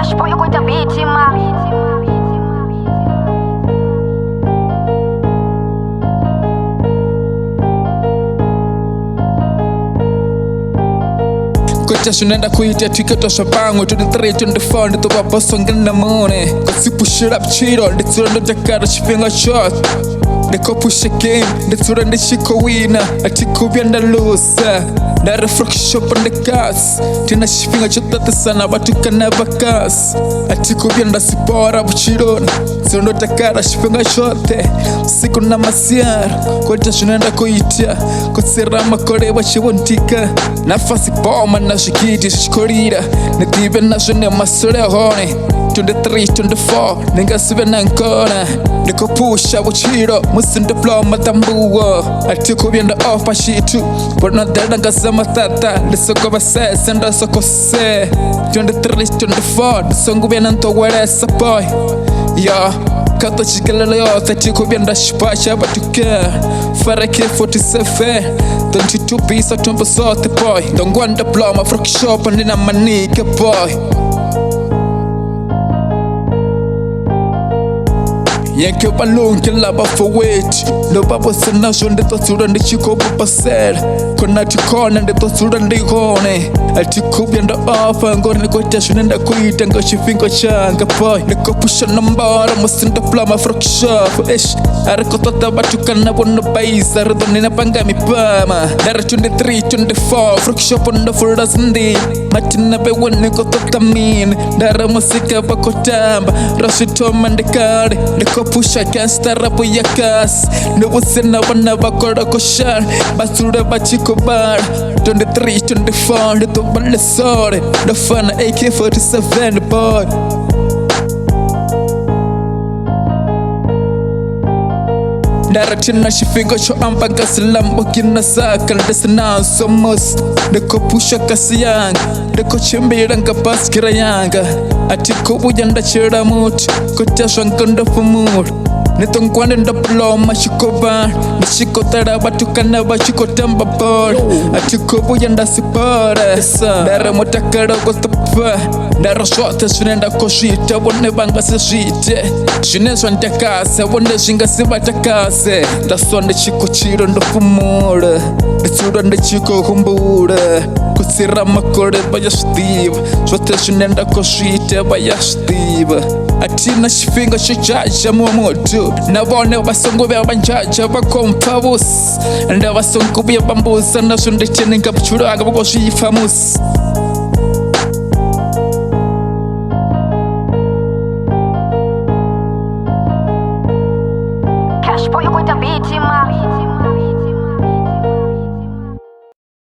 Cash boy with the beat in Kocha shunenda kuitia tiketo shabango 2324 ndito baboso ngena mone Kasi push it up chiro nditsura ndo jakara chifinga shot Ndiko push again nditsura ndishiko wina Atiko vyanda lusa Ndare frog shop on the gas Tina chifinga chotata sana batuka na bakas Atiko vyanda sipora buchirona Tsura ndo jakara chifinga shote Siku na masiara Kocha shunenda kuitia Kotsira makore wachibontika Nafasi boma na shikiti shikorira Nitibe na shune masore hone 23-24 Ninga sibe na nkona Niko pusha buchiro Musi diploma tambuwa Atiko vyenda off shitu Bona dada ngazama tata Lisoko basese ndasoko se 23-24 Nisongu vyena ntoweresa boy Yeah Kato chikelele yote tiko vyenda shipasha batuke Farake 47 22 pisa tumbo sote boy Dongwan diploma frog shop nina manike boy Yankyo balloon kila bafo wait No babo senasho ndito sura ndichiko baba ser Kona chikona ndito sura ndihone Atiko vyenda ofa ngori niko jasho nenda kuita ngo shifingo changa boy Niko pusha nambara musinda plama frog shop Ish Ariko tota batuka na bono baisa Rido nina panga mipama Dara 23-24 frog shop on the full ndi Matina bewa niko tota min Dara musika bako tamba Rashitoma ndekari Niko pusha gangsta rapu ya kas Nubu sena wana bakora koshar Basura bachiko bar 23-24 Lito bale sore Dafana AK-47 boy Daratina shifingo cho ambanga silambo kina saka Ndesa na somos Deko pusha kasi yanga Deko chimbira nga baskira yanga Atiko bujanda chira mutu Kocha nganda fumuru Nitongwane ndaploma shikoban Nishiko tara batukana bachiko tamba bor Atiko bujanda sipore Dara motakara kostapa Dara shota shunenda koshita Wone banga sishite Shuneswa ntakase Wone shinga sibatakase Daswande chiko chiro ndofumura Nitsura ndachiko humbura Kusira makore baya stiva Shota shunenda koshita baya stiva Atina shifinga shijaja mumotu Nabone basongo bya banjaja bakompa bus Nda basongo bya bambuza Nasho ndechene ngabchuraga bagoshi famous Cash boy with the beat in